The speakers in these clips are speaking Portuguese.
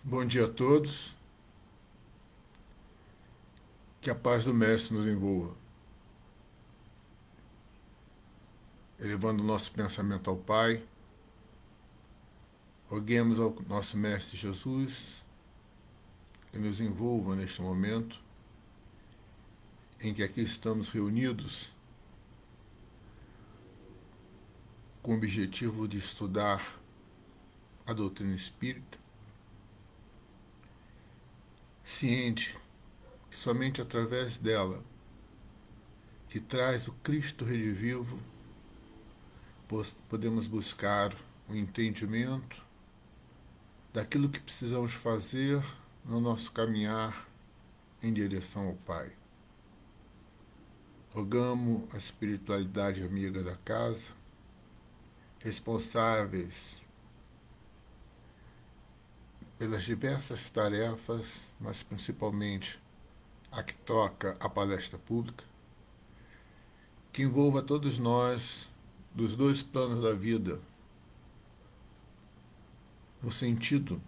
Bom dia a todos. Que a paz do Mestre nos envolva, elevando o nosso pensamento ao Pai. Roguemos ao nosso Mestre Jesus que nos envolva neste momento em que aqui estamos reunidos com o objetivo de estudar a doutrina espírita, ciente que somente através dela, que traz o Cristo redivivo, podemos buscar o entendimento daquilo que precisamos fazer no nosso caminhar em direção ao Pai. Rogamos a espiritualidade amiga da casa, responsáveis pelas diversas tarefas, mas principalmente a que toca a palestra pública, que envolva todos nós dos dois planos da vida, no sentido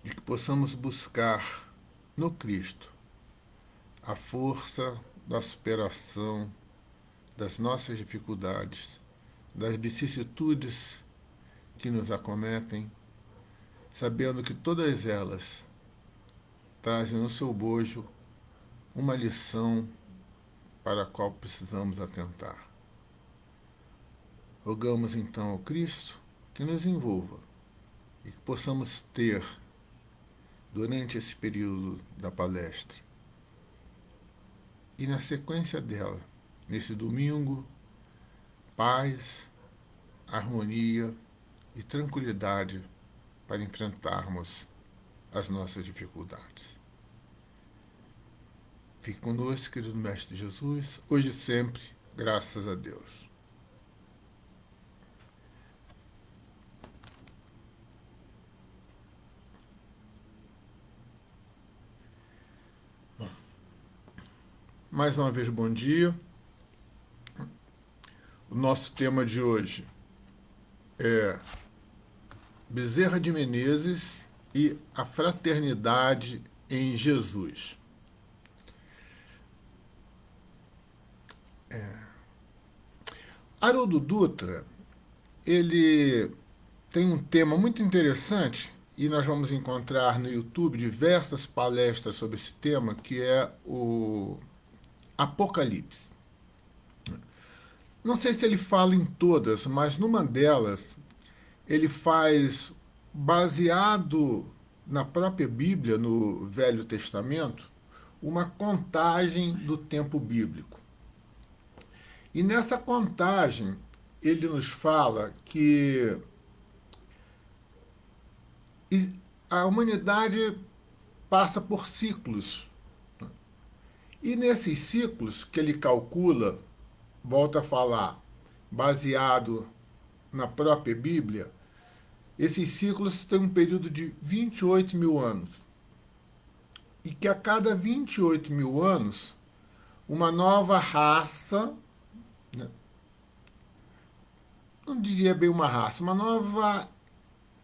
de que possamos buscar no Cristo a força da superação das nossas dificuldades, das vicissitudes que nos acometem, sabendo que todas elas trazem no seu bojo uma lição para a qual precisamos atentar. Rogamos então ao Cristo que nos envolva e que possamos ter, durante esse período da palestra e na sequência dela, nesse domingo, paz, harmonia e tranquilidade para enfrentarmos as nossas dificuldades. Fique conosco, querido Mestre Jesus, hoje e sempre, graças a Deus. Mais uma vez, bom dia. O nosso tema de hoje é Bezerra de Menezes e a fraternidade em Jesus. Haroldo Dutra, ele tem um tema muito interessante e nós vamos encontrar no YouTube diversas palestras sobre esse tema, que é o Apocalipse. Não sei se ele fala em todas, mas numa delas ele faz, baseado na própria Bíblia, no Velho Testamento, uma contagem do tempo bíblico. E nessa contagem ele nos fala que a humanidade passa por ciclos. E nesses ciclos que ele calcula, volta a falar, baseado na própria Bíblia, esses ciclos têm um período de 28 mil anos. E que a cada 28 mil anos, uma nova raça, né, não diria bem uma raça, uma nova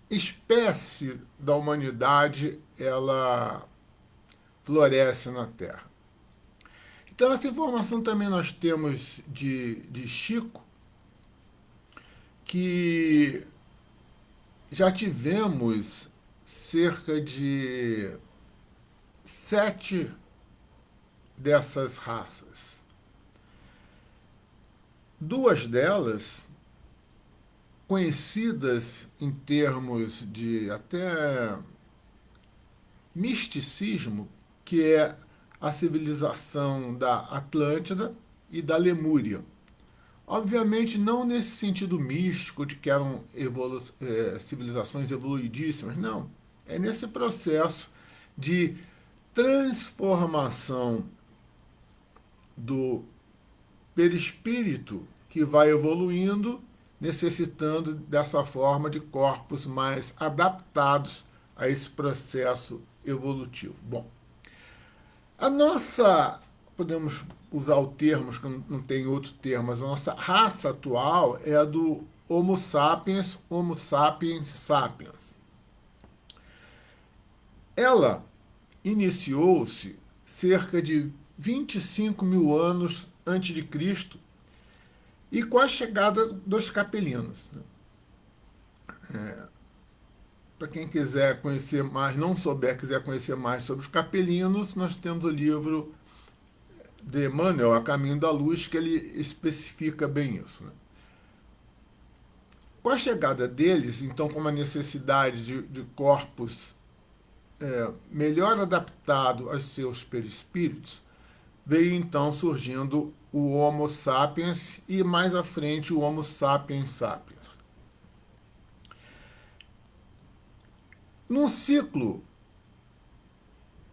espécie da humanidade, ela floresce na Terra. Então, essa informação também nós temos de Chico, que já tivemos cerca de 7 dessas raças. 2 delas, conhecidas em termos de até misticismo, que é a civilização da Atlântida e da Lemúria. Obviamente não nesse sentido místico de que eram civilizações evoluidíssimas, não. É nesse processo de transformação do perispírito que vai evoluindo, necessitando dessa forma de corpos mais adaptados a esse processo evolutivo. Bom, a nossa, podemos usar o termo, que não tem outro termo, mas a nossa raça atual é a do Homo sapiens sapiens. Ela iniciou-se cerca de 25 mil anos antes de Cristo e com a chegada dos capelinos. Para quem quiser conhecer mais, não souber, quiser conhecer mais sobre os capelinos, nós temos o livro de Emmanuel, A Caminho da Luz, que ele especifica bem isso. Com a chegada deles, então, com uma necessidade de corpos melhor adaptado aos seus perispíritos, veio então surgindo o Homo sapiens e mais à frente o Homo sapiens sapiens. Num ciclo,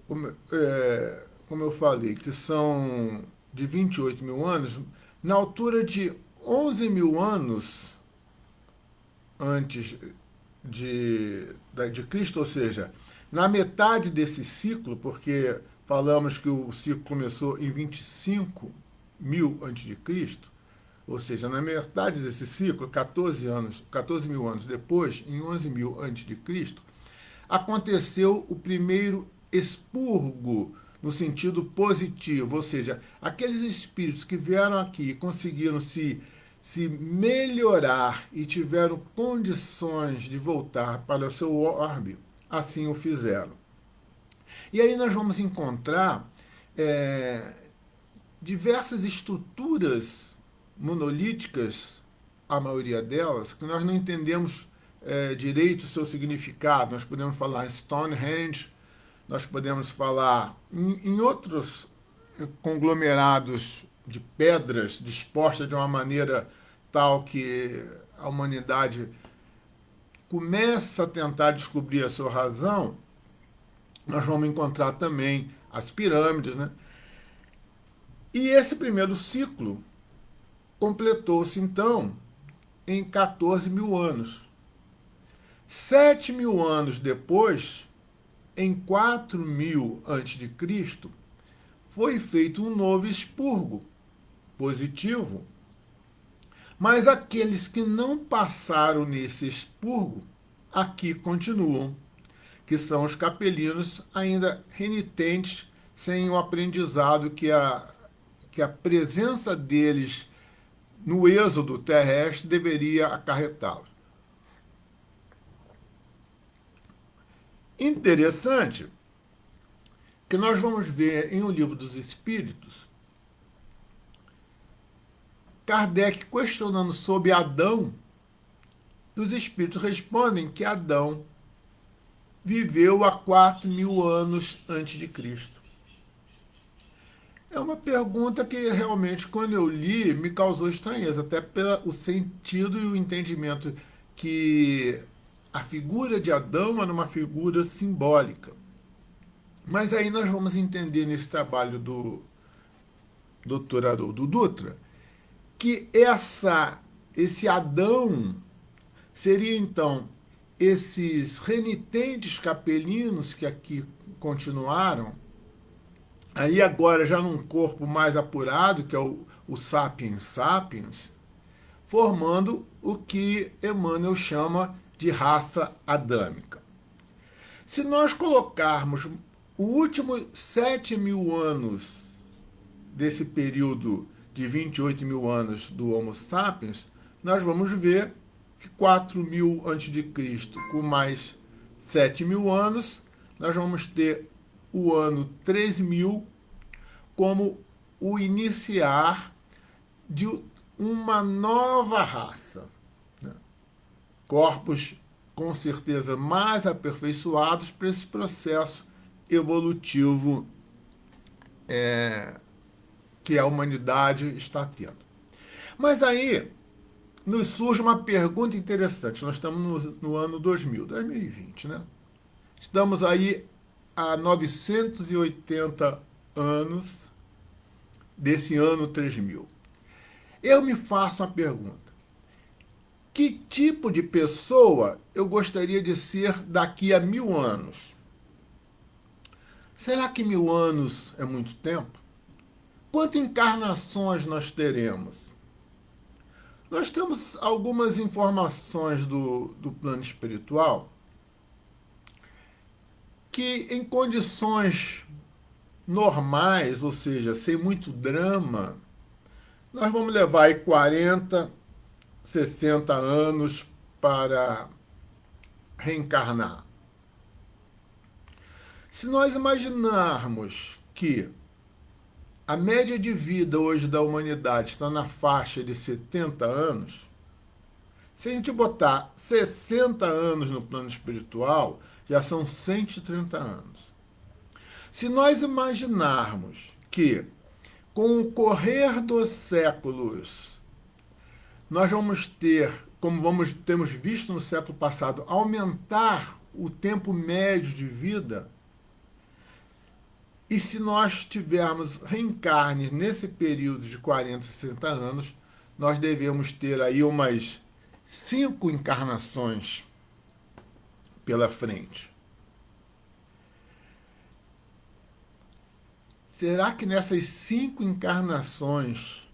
como eu falei, que são de 28 mil anos, na altura de 11 mil anos antes de Cristo, ou seja, na metade desse ciclo, porque falamos que o ciclo começou em 25 mil antes de Cristo, ou seja, na metade desse ciclo, 14 mil anos depois, em 11 mil antes de Cristo, aconteceu o primeiro expurgo no sentido positivo, ou seja, aqueles espíritos que vieram aqui e conseguiram se melhorar e tiveram condições de voltar para o seu orbe, assim o fizeram. E aí nós vamos encontrar diversas estruturas monolíticas, a maioria delas, que nós não entendemos direito o seu significado. Nós podemos falar em Stonehenge, nós podemos falar em outros conglomerados de pedras dispostas de uma maneira tal que a humanidade começa a tentar descobrir a sua razão. Nós vamos encontrar também as pirâmides, né? E esse primeiro ciclo completou-se, então, em 14 mil anos. 7 mil anos depois, em 4 mil a.C., foi feito um novo expurgo positivo, mas aqueles que não passaram nesse expurgo aqui continuam, que são os capelinos ainda renitentes, sem o aprendizado que a presença deles no êxodo terrestre deveria acarretá-los. Interessante que nós vamos ver em O Livro dos Espíritos Kardec questionando sobre Adão, e os espíritos respondem que Adão viveu há 4 mil anos antes de Cristo. É uma pergunta que realmente, quando eu li, me causou estranheza, até pelo sentido e o entendimento que a figura de Adão era uma figura simbólica. Mas aí nós vamos entender nesse trabalho do Dr. Haroldo Dutra que esse Adão seria, então, esses renitentes capelinos que aqui continuaram, aí agora já num corpo mais apurado, que é o Sapiens Sapiens, formando o que Emmanuel chama de raça adâmica. Se nós colocarmos o último 7 mil anos desse período de 28 mil anos do Homo sapiens, nós vamos ver que 4 mil a.C., com mais 7 mil anos, nós vamos ter o ano 3000 como o iniciar de uma nova raça. Corpos, com certeza, mais aperfeiçoados para esse processo evolutivo que a humanidade está tendo. Mas aí nos surge uma pergunta interessante. Nós estamos no ano 2020, né? Estamos aí há 980 anos desse ano 3000. Eu me faço uma pergunta. Que tipo de pessoa eu gostaria de ser daqui a 1000 anos? Será que 1000 anos é muito tempo? Quantas encarnações nós teremos? Nós temos algumas informações do plano espiritual que em condições normais, ou seja, sem muito drama, nós vamos levar aí 40, 60 anos para reencarnar. Se nós imaginarmos que a média de vida hoje da humanidade está na faixa de 70 anos, se a gente botar 60 anos no plano espiritual, já são 130 anos. Se nós imaginarmos que, com o correr dos séculos, nós vamos ter, como temos visto no século passado, aumentar o tempo médio de vida, e se nós tivermos reencarnes nesse período de 40, 60 anos, nós devemos ter aí umas 5 encarnações pela frente. Será que nessas 5 encarnações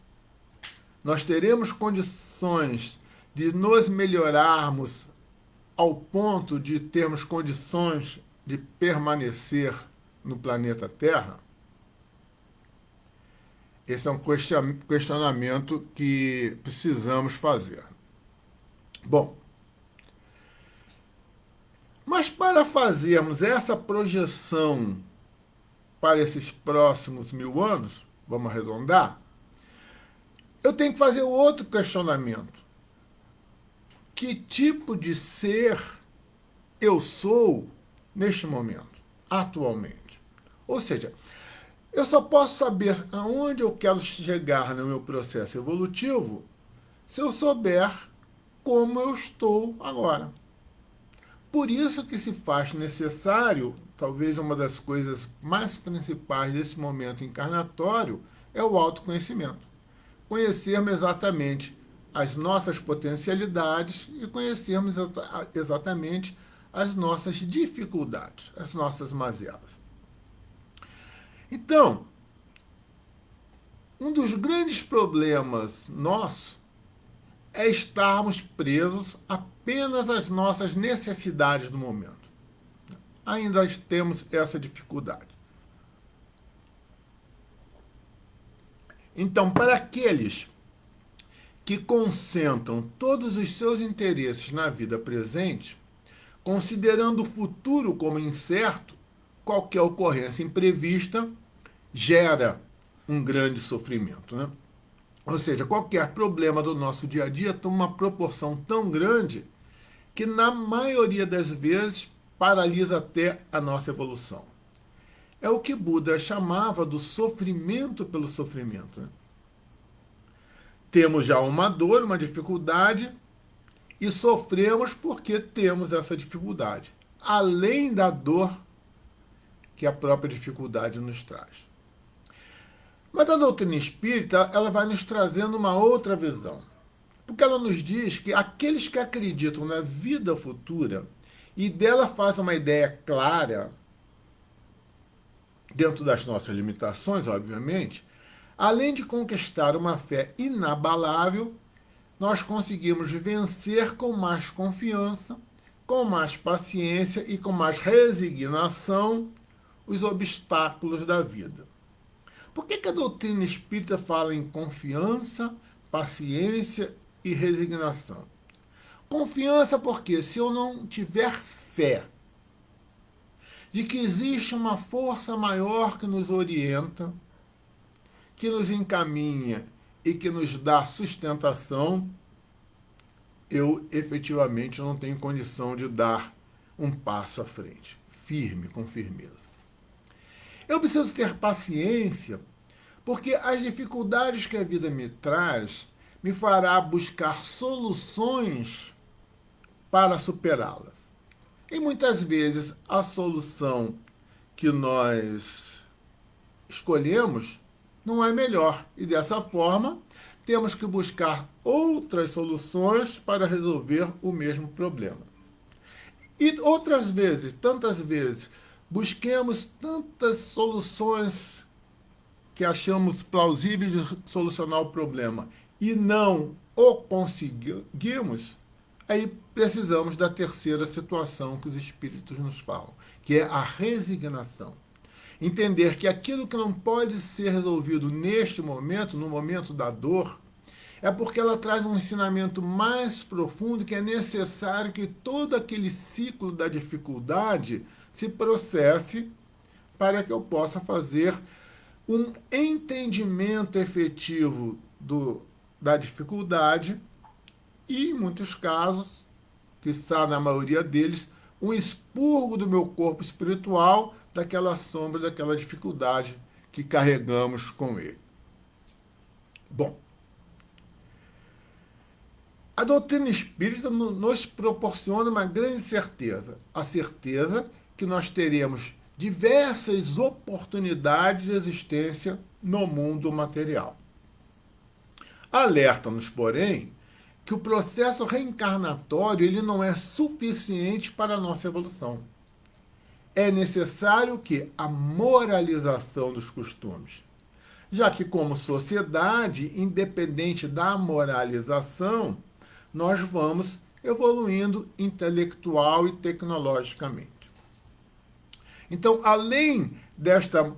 nós teremos condições de nos melhorarmos ao ponto de termos condições de permanecer no planeta Terra? Esse é um questionamento que precisamos fazer. Bom, mas para fazermos essa projeção para esses próximos 1000 anos, vamos arredondar, eu tenho que fazer outro questionamento. Que tipo de ser eu sou neste momento, atualmente? Ou seja, eu só posso saber aonde eu quero chegar no meu processo evolutivo se eu souber como eu estou agora. Por isso que se faz necessário, talvez uma das coisas mais principais desse momento encarnatório, é o autoconhecimento. Conhecermos exatamente as nossas potencialidades e conhecermos exatamente as nossas dificuldades, as nossas mazelas. Então, um dos grandes problemas nossos é estarmos presos apenas às nossas necessidades do momento. Ainda temos essa dificuldade. Então, para aqueles que concentram todos os seus interesses na vida presente, considerando o futuro como incerto, qualquer ocorrência imprevista gera um grande sofrimento, né? Ou seja, qualquer problema do nosso dia a dia toma uma proporção tão grande que, na maioria das vezes, paralisa até a nossa evolução. É o que Buda chamava do sofrimento pelo sofrimento, né? Temos já uma dor, uma dificuldade, e sofremos porque temos essa dificuldade, além da dor que a própria dificuldade nos traz. Mas a doutrina espírita, ela vai nos trazendo uma outra visão. Porque ela nos diz que aqueles que acreditam na vida futura e dela fazem uma ideia clara, dentro das nossas limitações, obviamente, além de conquistar uma fé inabalável, nós conseguimos vencer com mais confiança, com mais paciência e com mais resignação os obstáculos da vida. Por que a doutrina espírita fala em confiança, paciência e resignação? Confiança porque se eu não tiver fé de que existe uma força maior que nos orienta, que nos encaminha e que nos dá sustentação, eu efetivamente não tenho condição de dar um passo à frente, firme, com firmeza. Eu preciso ter paciência, porque as dificuldades que a vida me traz me fará buscar soluções para superá-las. E muitas vezes a solução que nós escolhemos não é melhor. E dessa forma, temos que buscar outras soluções para resolver o mesmo problema. E outras vezes, tantas vezes, busquemos tantas soluções que achamos plausíveis de solucionar o problema e não o conseguimos, Aí precisamos da terceira situação que os espíritos nos falam, que é a resignação. Entender que aquilo que não pode ser resolvido neste momento, no momento da dor, é porque ela traz um ensinamento mais profundo, que é necessário que todo aquele ciclo da dificuldade se processe para que eu possa fazer um entendimento efetivo da dificuldade e, em muitos casos, quiçá na maioria deles, um expurgo do meu corpo espiritual daquela sombra, daquela dificuldade que carregamos com ele. Bom, a doutrina espírita nos proporciona uma grande certeza, a certeza que nós teremos diversas oportunidades de existência no mundo material. Alerta-nos, porém, que o processo reencarnatório ele não é suficiente para a nossa evolução. É necessário que a moralização dos costumes, já que, como sociedade, independente da moralização, nós vamos evoluindo intelectual e tecnologicamente. Então, além desta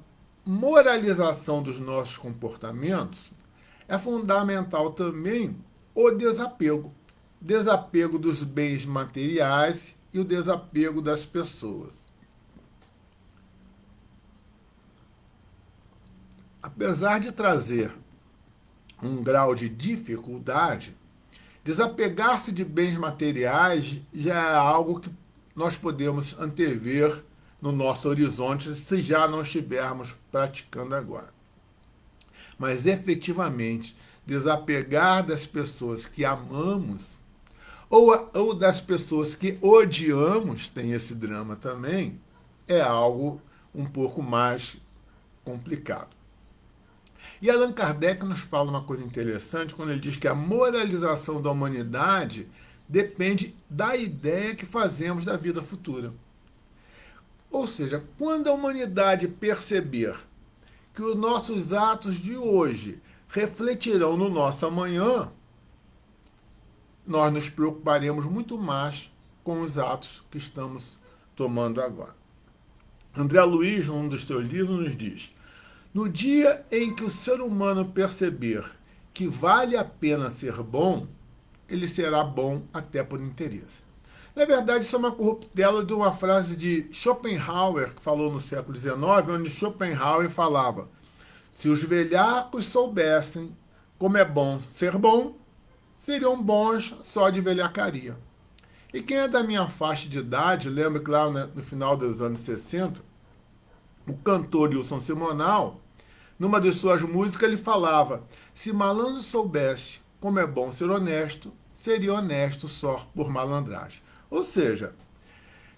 moralização dos nossos comportamentos, é fundamental também o desapego. Desapego dos bens materiais e o desapego das pessoas. Apesar de trazer um grau de dificuldade, desapegar-se de bens materiais já é algo que nós podemos antever no nosso horizonte se já não estivermos praticando agora. Mas, efetivamente, desapegar das pessoas que amamos ou das pessoas que odiamos, tem esse drama também, é algo um pouco mais complicado. E Allan Kardec nos fala uma coisa interessante quando ele diz que a moralização da humanidade depende da ideia que fazemos da vida futura. Ou seja, quando a humanidade perceber que os nossos atos de hoje refletirão no nosso amanhã, nós nos preocuparemos muito mais com os atos que estamos tomando agora. André Luiz, num dos seus livros, nos diz: no dia em que o ser humano perceber que vale a pena ser bom, ele será bom até por interesse. Na verdade, isso é uma corruptela de uma frase de Schopenhauer, que falou no século XIX, onde Schopenhauer falava: se os velhacos soubessem como é bom ser bom, seriam bons só de velhacaria. E quem é da minha faixa de idade, lembra que lá no final dos anos 60, o cantor Wilson Simonal, numa de suas músicas, ele falava: se malandro soubesse como é bom ser honesto, seria honesto só por malandragem. Ou seja,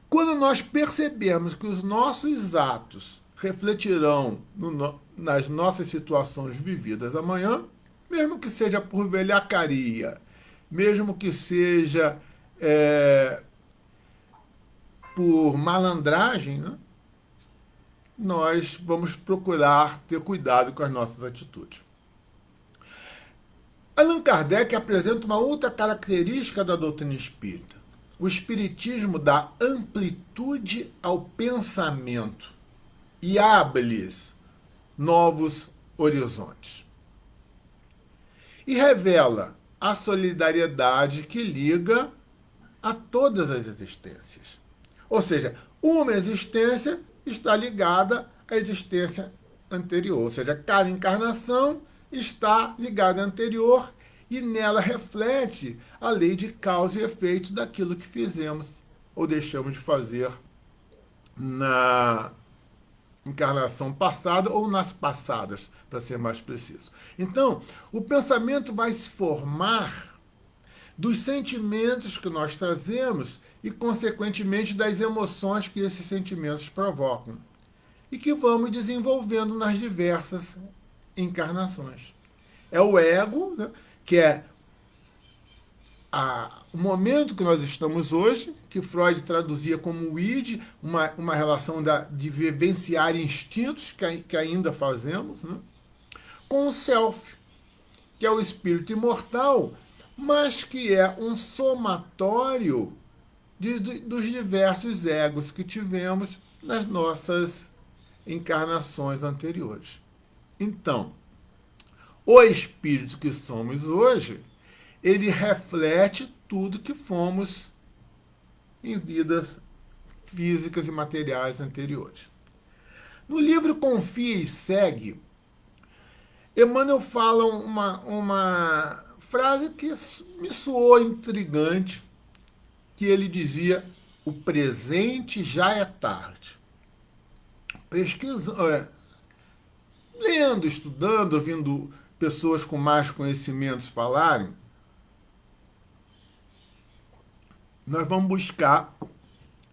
quando nós percebemos que os nossos atos refletirão nas nossas situações vividas amanhã, mesmo que seja por velhacaria, mesmo que seja por malandragem, né? Nós vamos procurar ter cuidado com as nossas atitudes. Allan Kardec apresenta uma outra característica da doutrina espírita. O espiritismo dá amplitude ao pensamento e abre-lhes novos horizontes. E revela a solidariedade que liga a todas as existências. Ou seja, uma existência está ligada à existência anterior. Ou seja, cada encarnação está ligada à anterior e nela reflete a lei de causa e efeito daquilo que fizemos ou deixamos de fazer na encarnação passada ou nas passadas, para ser mais preciso. Então, o pensamento vai se formar dos sentimentos que nós trazemos e, consequentemente, das emoções que esses sentimentos provocam e que vamos desenvolvendo nas diversas encarnações. É o ego, né, que é o momento que nós estamos hoje, que Freud traduzia como o id, uma relação de vivenciar instintos que ainda fazemos, né, com o self, que é o espírito imortal, mas que é um somatório dos diversos egos que tivemos nas nossas encarnações anteriores. Então, o espírito que somos hoje, ele reflete tudo que fomos em vidas físicas e materiais anteriores. No livro Confia e Segue, Emmanuel fala uma frase que me soou intrigante, que ele dizia: o presente já é tarde. Lendo, estudando, ouvindo pessoas com mais conhecimentos falarem, nós vamos buscar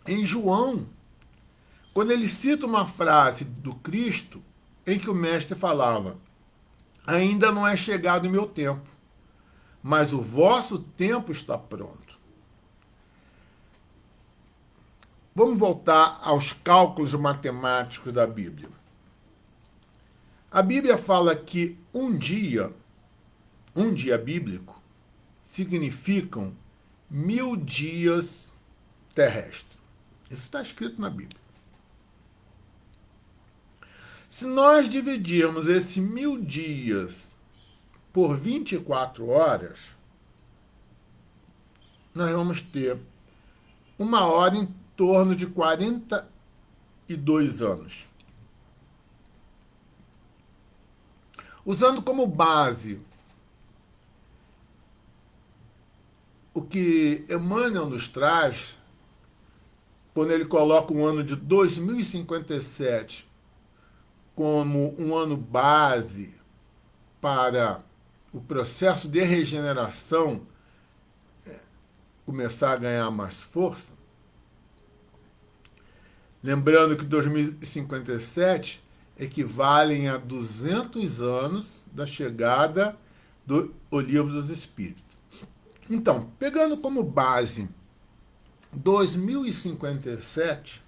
em João, quando ele cita uma frase do Cristo em que o mestre falava: ainda não é chegado o meu tempo, mas o vosso tempo está pronto. Vamos voltar aos cálculos matemáticos da Bíblia. A Bíblia fala que um dia bíblico, significam 1000 dias terrestres. Isso está escrito na Bíblia. Se nós dividirmos esses 1000 dias por 24 horas, nós vamos ter uma hora em torno de 42 anos. Usando como base o que Emmanuel nos traz, quando ele coloca o ano de 2057 como um ano base para o processo de regeneração começar a ganhar mais força, lembrando que 2057 equivalem a 200 anos da chegada do Livro dos Espíritos. Então, pegando como base 2057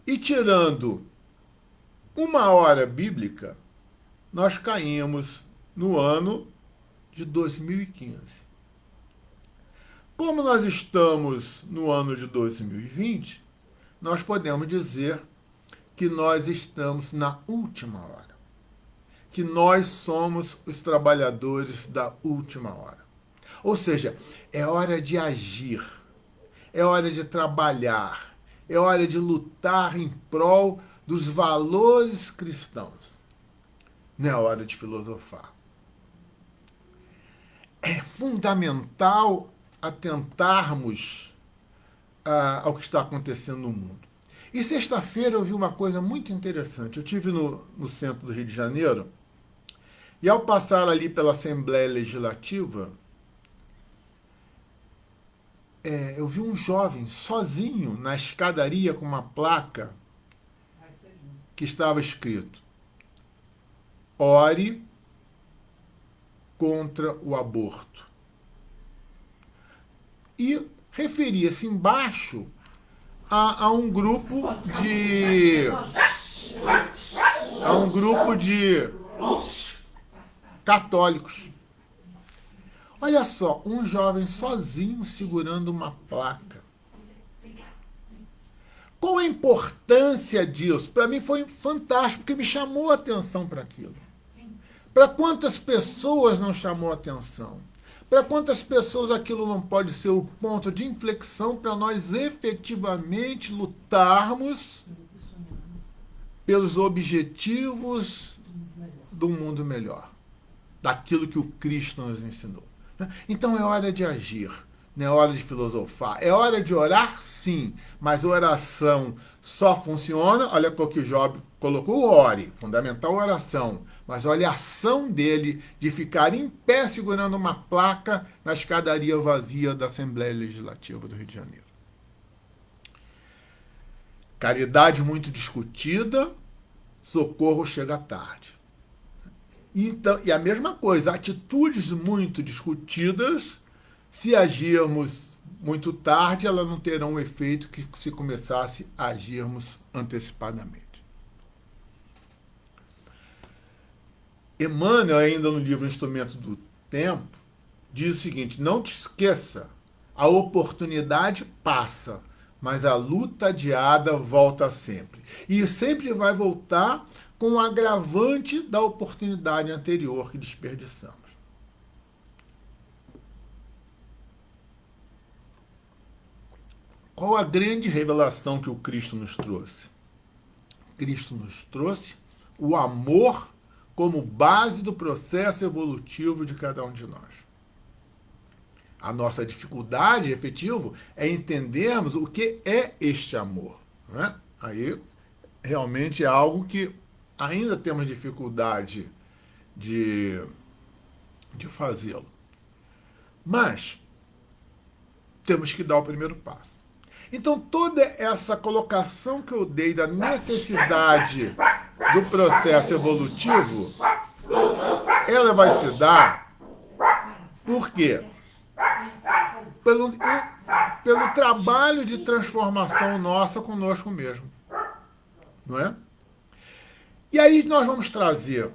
e tirando uma hora bíblica, nós caímos no ano de 2015. Como nós estamos no ano de 2020, nós podemos dizer que nós estamos na última hora, que nós somos os trabalhadores da última hora. Ou seja, é hora de agir, é hora de trabalhar, é hora de lutar em prol dos valores cristãos. Não é hora de filosofar. É fundamental atentarmos ao que está acontecendo no mundo. E sexta-feira eu vi uma coisa muito interessante. Eu estive no centro do Rio de Janeiro e, ao passar ali pela Assembleia Legislativa, eu vi um jovem sozinho na escadaria com uma placa que estava escrito: ore contra o aborto. E referia-se embaixo a um grupo de católicos. Olha só, um jovem sozinho segurando uma placa. Qual a importância disso? Para mim foi fantástico, porque me chamou a atenção para aquilo. Para quantas pessoas não chamou a atenção? Para quantas pessoas aquilo não pode ser o ponto de inflexão para nós efetivamente lutarmos pelos objetivos do mundo melhor, daquilo que o Cristo nos ensinou. Então é hora de agir, não é hora de filosofar. É hora de orar, sim, mas oração só funciona, olha o que o Job colocou, ore, fundamental oração, mas olha a ação dele de ficar em pé segurando uma placa na escadaria vazia da Assembleia Legislativa do Rio de Janeiro. Caridade muito discutida, socorro chega tarde. Então, e a mesma coisa, atitudes muito discutidas, se agirmos muito tarde, elas não terão o efeito que se começasse a agirmos antecipadamente. Emmanuel, ainda no livro Instrumento do Tempo, diz o seguinte: não te esqueça, a oportunidade passa, mas a luta adiada volta sempre. E sempre vai voltar com o agravante da oportunidade anterior que desperdiçamos. Qual a grande revelação que o Cristo nos trouxe? Cristo nos trouxe o amor como base do processo evolutivo de cada um de nós. A nossa dificuldade efetiva é entendermos o que é este amor. Né? Aí, realmente é algo que ainda temos dificuldade de fazê-lo. Mas temos que dar o primeiro passo. Então, toda essa colocação que eu dei da necessidade do processo evolutivo, ela vai se dar por quê? Pelo trabalho de transformação nossa conosco mesmo. Não é? E aí nós vamos trazer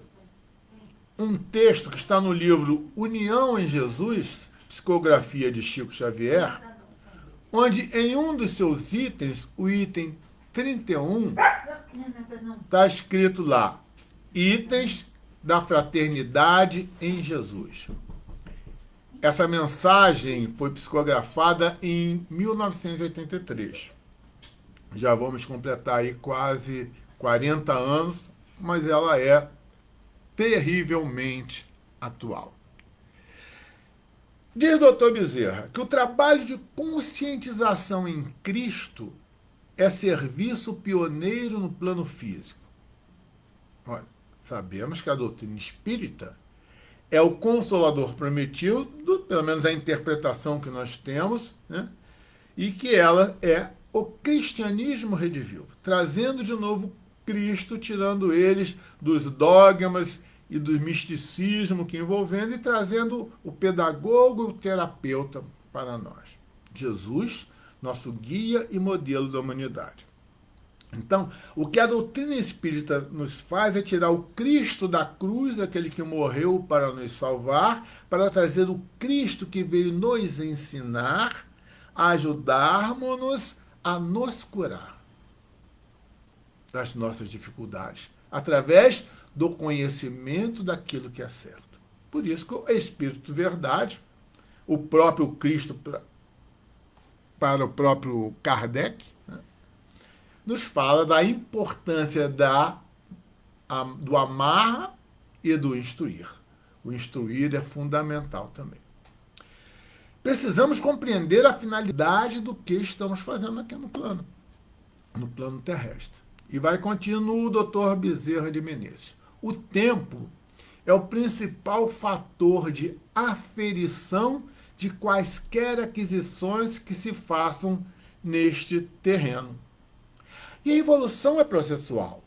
um texto que está no livro União em Jesus, psicografia de Chico Xavier, onde em um dos seus itens, o item 31, está escrito lá, itens da fraternidade em Jesus. Essa mensagem foi psicografada em 1983. Já vamos completar aí quase 40 anos, mas ela é terrivelmente atual. Diz Dr. Bezerra que o trabalho de conscientização em Cristo é serviço pioneiro no plano físico. Olha, sabemos que a doutrina espírita é o consolador prometido, pelo menos a interpretação que nós temos, né? E que ela é o cristianismo redivivo, trazendo de novo Cristo, tirando eles dos dogmas e do misticismo que envolvendo e trazendo o pedagogo e o terapeuta para nós. Jesus, nosso guia e modelo da humanidade. Então, o que a doutrina espírita nos faz é tirar o Cristo da cruz, aquele que morreu para nos salvar, para trazer o Cristo que veio nos ensinar, a ajudarmos-nos a nos curar das nossas dificuldades, através do conhecimento daquilo que é certo. Por isso que o Espírito Verdade, o próprio Cristo para o próprio Kardec, né, nos fala da importância do amar e do instruir. O instruir é fundamental também. Precisamos compreender a finalidade do que estamos fazendo aqui no plano terrestre. E vai continuar o Dr. Bezerra de Menezes. O tempo é o principal fator de aferição de quaisquer aquisições que se façam neste terreno. E a evolução é processual.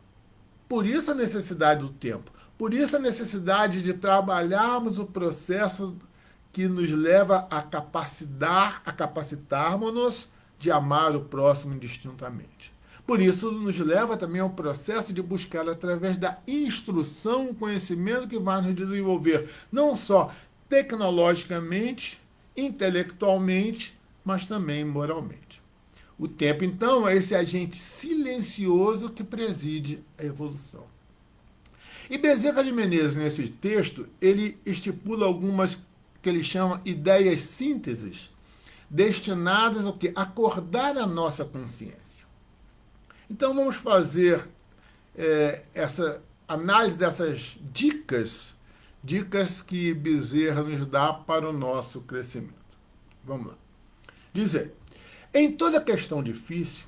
Por isso a necessidade do tempo. Por isso a necessidade de trabalharmos o processo que nos leva a capacitarmos-nos de amar o próximo indistintamente. Por isso nos leva também ao processo de buscar, através da instrução, o conhecimento que vai nos desenvolver, não só tecnologicamente, intelectualmente, mas também moralmente. O tempo, então, é esse agente silencioso que preside a evolução. E Bezerra de Menezes, nesse texto, ele estipula algumas que ele chama ideias sínteses, destinadas ao quê? Acordar a nossa consciência. Então vamos fazer essa análise dessas dicas que Bezerra nos dá para o nosso crescimento. Vamos lá. Diz ele: em toda questão difícil,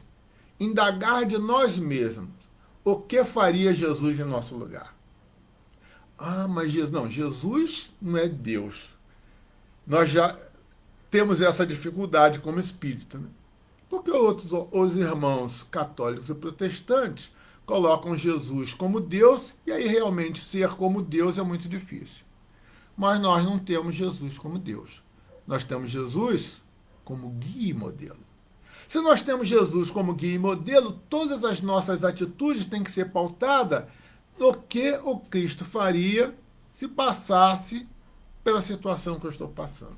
indagar de nós mesmos o que faria Jesus em nosso lugar. Ah, mas Jesus não é Deus. Nós já temos essa dificuldade como espírita, né? Porque os irmãos católicos e protestantes colocam Jesus como Deus, e aí realmente ser como Deus é muito difícil. Mas nós não temos Jesus como Deus. Nós temos Jesus como guia e modelo. Se nós temos Jesus como guia e modelo, todas as nossas atitudes têm que ser pautadas no que o Cristo faria se passasse pela situação que eu estou passando.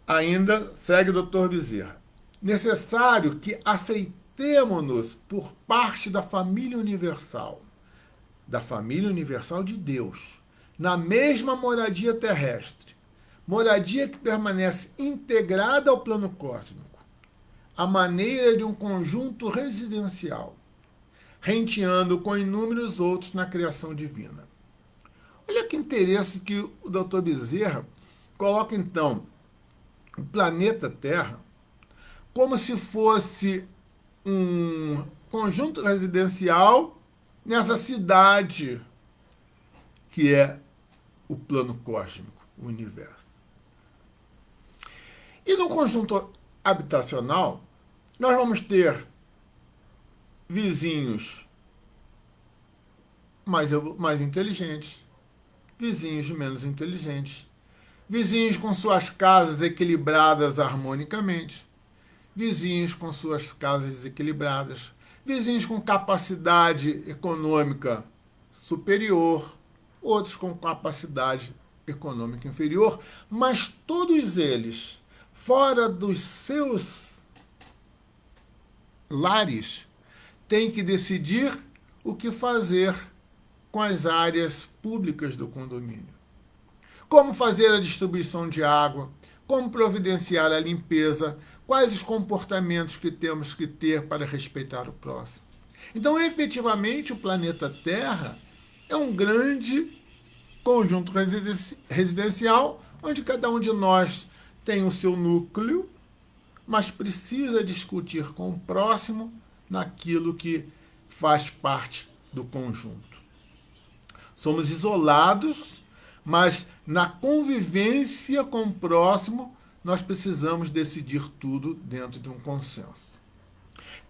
Ainda segue o Dr. Bezerra. Necessário que aceitemo-nos por parte da família universal de Deus, na mesma moradia terrestre, moradia que permanece integrada ao plano cósmico, à maneira de um conjunto residencial, renteando com inúmeros outros na criação divina. Olha que interesse que o Dr. Bezerra coloca, então, o planeta Terra como se fosse um conjunto residencial nessa cidade que é o plano cósmico, o universo. E no conjunto habitacional, nós vamos ter vizinhos mais inteligentes, vizinhos menos inteligentes, vizinhos com suas casas equilibradas harmonicamente, vizinhos com suas casas desequilibradas, vizinhos com capacidade econômica superior, outros com capacidade econômica inferior, mas todos eles, fora dos seus lares, têm que decidir o que fazer com as áreas públicas do condomínio. Como fazer a distribuição de água, como providenciar a limpeza, quais os comportamentos que temos que ter para respeitar o próximo. Então, efetivamente, o planeta Terra é um grande conjunto residencial, onde cada um de nós tem o seu núcleo, mas precisa discutir com o próximo naquilo que faz parte do conjunto. Somos isolados, mas na convivência com o próximo, nós precisamos decidir tudo dentro de um consenso.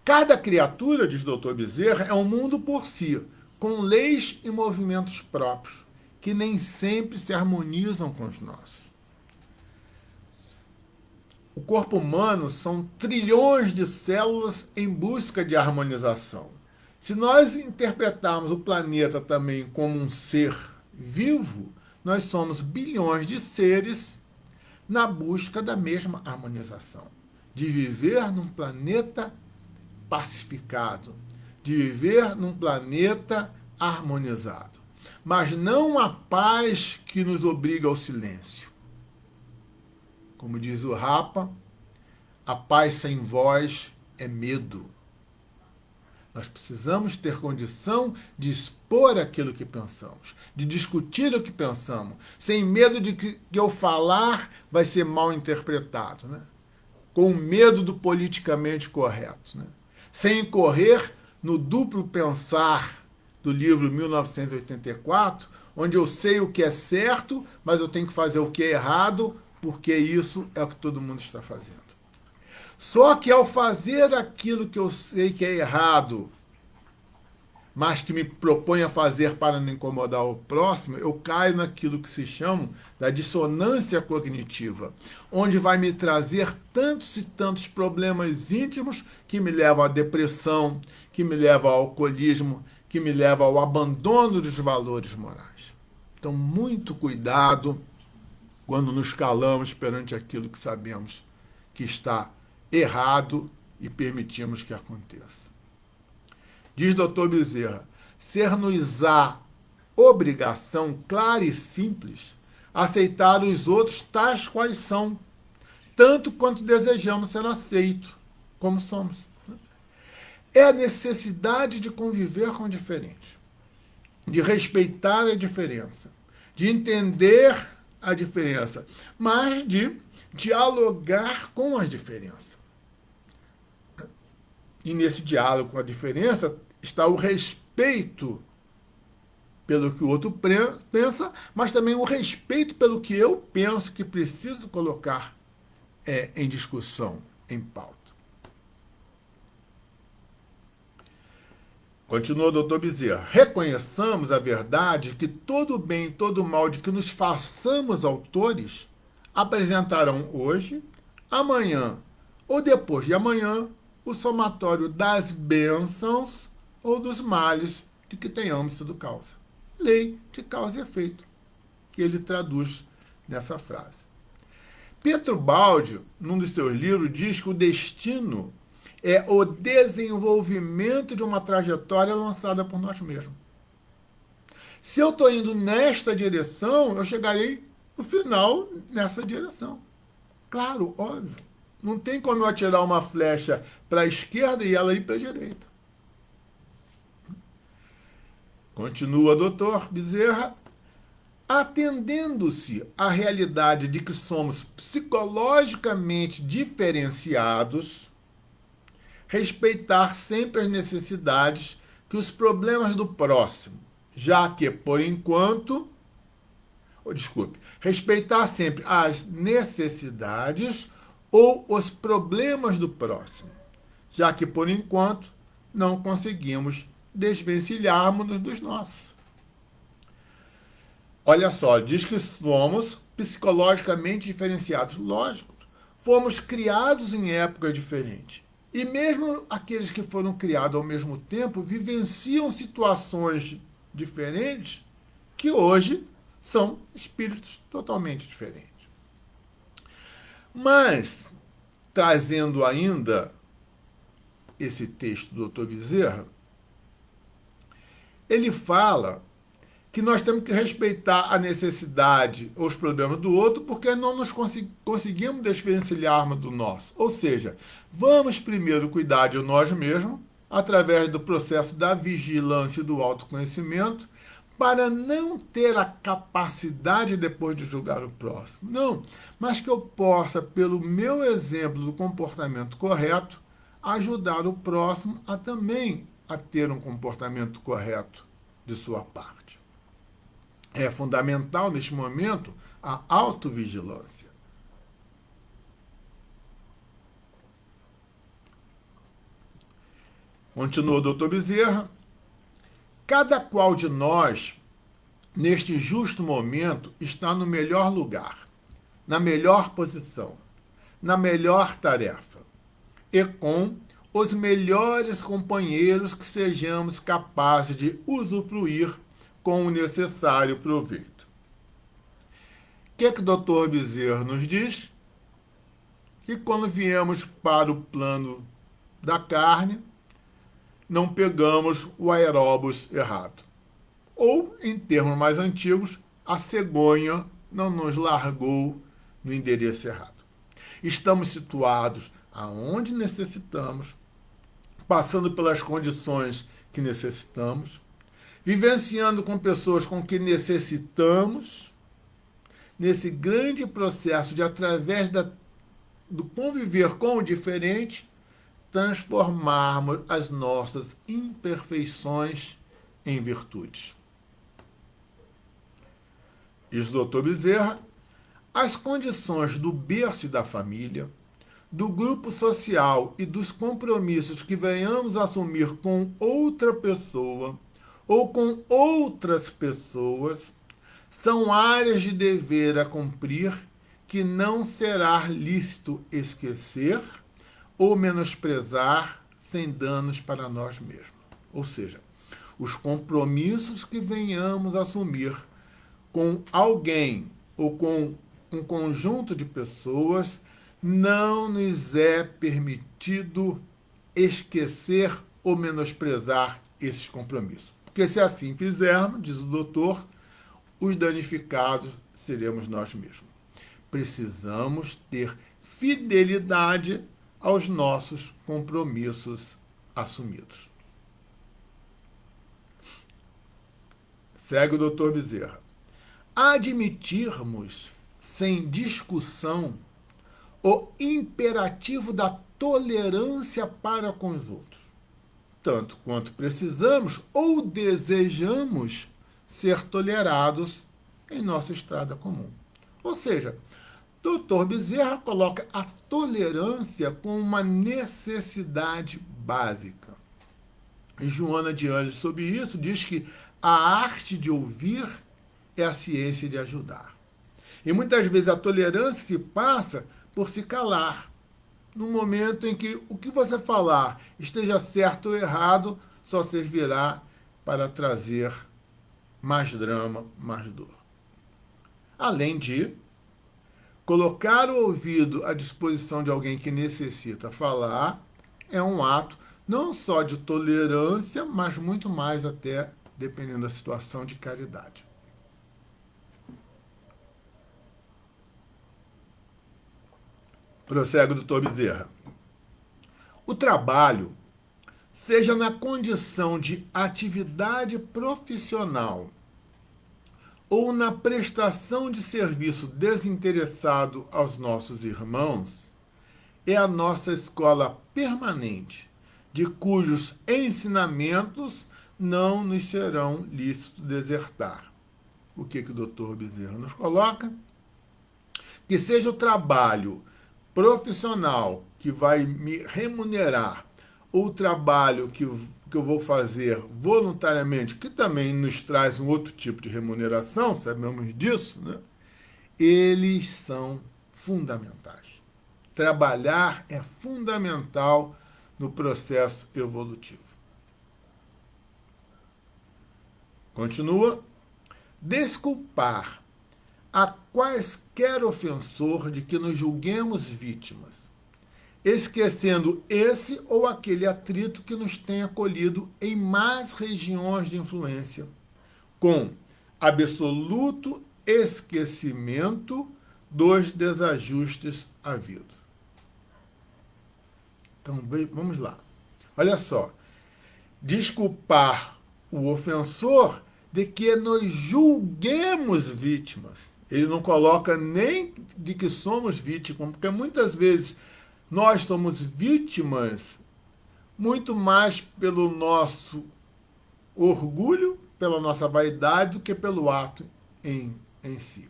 Cada criatura, diz Dr. Bezerra, é um mundo por si, com leis e movimentos próprios, que nem sempre se harmonizam com os nossos. O corpo humano são trilhões de células em busca de harmonização. Se nós interpretarmos o planeta também como um ser vivo, nós somos bilhões de seres na busca da mesma harmonização, de viver num planeta pacificado, de viver num planeta harmonizado. Mas não a paz que nos obriga ao silêncio. Como diz o Rapa, a paz sem voz é medo. Nós precisamos ter condição de expor aquilo que pensamos, de discutir o que pensamos, sem medo de que eu falar vai ser mal interpretado, né? Com medo do politicamente correto, né? Sem incorrer no duplo pensar do livro 1984, onde eu sei o que é certo, mas eu tenho que fazer o que é errado, porque isso é o que todo mundo está fazendo. Só que ao fazer aquilo que eu sei que é errado, mas que me proponho a fazer para não incomodar o próximo, eu caio naquilo que se chama da dissonância cognitiva, onde vai me trazer tantos e tantos problemas íntimos que me levam à depressão, que me levam ao alcoolismo, que me levam ao abandono dos valores morais. Então, muito cuidado quando nos calamos perante aquilo que sabemos que está errado e permitimos que aconteça. Diz Dr. Bezerra, ser-nos-á obrigação clara e simples aceitar os outros tais quais são, tanto quanto desejamos ser aceitos como somos. É a necessidade de conviver com o diferente, de respeitar a diferença, de entender a diferença, mas de dialogar com as diferenças. E nesse diálogo com a diferença está o respeito pelo que o outro pensa, mas também o respeito pelo que eu penso que preciso colocar em discussão, em pauta. Continua o Dr. Bezerra. Reconheçamos a verdade que todo bem e todo mal de que nos façamos autores apresentarão hoje, amanhã ou depois de amanhã o somatório das bênçãos ou dos males de que tenhamos sido causa. lei de causa e efeito, que ele traduz nessa frase. Pietro Baldi, num dos seus livros, diz que o destino é o desenvolvimento de uma trajetória lançada por nós mesmos. Se eu estou indo nesta direção, eu chegarei no final nessa direção. Claro, óbvio. Não tem como eu atirar uma flecha para a esquerda e ela ir para a direita. Continua doutor Bezerra. Atendendo-se à realidade de que somos psicologicamente diferenciados, respeitar sempre as necessidades que os problemas do próximo, já que, por enquanto, respeitar sempre as necessidades ou os problemas do próximo, já que, por enquanto, não conseguimos desvencilharmos-nos dos nossos. Olha só, diz que somos psicologicamente diferenciados. Lógico, fomos criados em épocas diferentes. E mesmo aqueles que foram criados ao mesmo tempo vivenciam situações diferentes que hoje são espíritos totalmente diferentes. Mas, trazendo ainda esse texto do Dr. Bezerra, ele fala que nós temos que respeitar a necessidade ou os problemas do outro porque não nos conseguimos desvencilharmos do nosso. Ou seja, vamos primeiro cuidar de nós mesmos através do processo da vigilância e do autoconhecimento para não ter a capacidade depois de julgar o próximo. Não, mas que eu possa, pelo meu exemplo do comportamento correto, ajudar o próximo a também a ter um comportamento correto de sua parte. É fundamental, neste momento, a autovigilância. Continua o doutor Bezerra. Cada qual de nós, neste justo momento, está no melhor lugar, na melhor posição, na melhor tarefa e com os melhores companheiros que sejamos capazes de usufruir com o necessário proveito. O que o doutor Bezerra nos diz? Que quando viemos para o plano da carne, não pegamos o aeróbus errado. Ou, em termos mais antigos, a cegonha não nos largou no endereço errado. Estamos situados aonde necessitamos, passando pelas condições que necessitamos, vivenciando com pessoas com que necessitamos, nesse grande processo de, através do conviver com o diferente, transformarmos as nossas imperfeições em virtudes. Diz o doutor Bezerra, as condições do berço e da família, do grupo social e dos compromissos que venhamos a assumir com outra pessoa ou com outras pessoas, são áreas de dever a cumprir que não será lícito esquecer ou menosprezar sem danos para nós mesmos. Ou seja, os compromissos que venhamos a assumir com alguém ou com um conjunto de pessoas, não nos é permitido esquecer ou menosprezar esses compromissos. Porque se assim fizermos, diz o doutor, os danificados seremos nós mesmos. Precisamos ter fidelidade aos nossos compromissos assumidos. Segue o doutor Bezerra. Admitirmos, sem discussão, o imperativo da tolerância para com os outros, tanto quanto precisamos ou desejamos ser tolerados em nossa estrada comum. Ou seja, Dr. Bezerra coloca a tolerância como uma necessidade básica. E Joana de Anjos, sobre isso, diz que a arte de ouvir é a ciência de ajudar. E muitas vezes a tolerância se passa por se calar. No momento em que o que você falar esteja certo ou errado, só servirá para trazer mais drama, mais dor. Além de colocar o ouvido à disposição de alguém que necessita falar é um ato não só de tolerância, mas muito mais até, dependendo da situação, de caridade. Prossegue o doutor Bezerra. O trabalho, seja na condição de atividade profissional ou na prestação de serviço desinteressado aos nossos irmãos, é a nossa escola permanente, de cujos ensinamentos não nos serão lícito desertar. O que o doutor Bezerra nos coloca? Que seja o trabalho profissional que vai me remunerar, ou o trabalho que eu vou fazer voluntariamente, que também nos traz um outro tipo de remuneração, sabemos disso, né? Eles são fundamentais. Trabalhar é fundamental no processo evolutivo. Continua. Desculpar a quaisquer ofensor de que nos julguemos vítimas, esquecendo esse ou aquele atrito que nos tem acolhido em mais regiões de influência, com absoluto esquecimento dos desajustes havidos. Então, vamos lá. Olha só. Desculpar o ofensor de que nos julguemos vítimas. Ele não coloca nem de que somos vítimas, porque muitas vezes nós somos vítimas muito mais pelo nosso orgulho, pela nossa vaidade, do que pelo ato em si.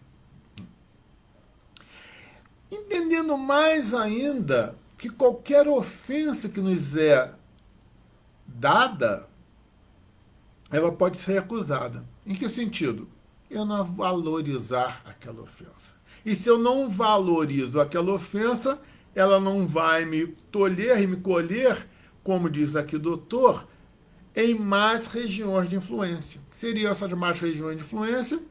Entendendo mais ainda que qualquer ofensa que nos é dada, ela pode ser recusada. Em que sentido? Eu não valorizar aquela ofensa. E se eu não valorizo aquela ofensa, ela não vai me tolher e me colher, como diz aqui o doutor, em mais regiões de influência. Que seriam essas mais regiões de influência?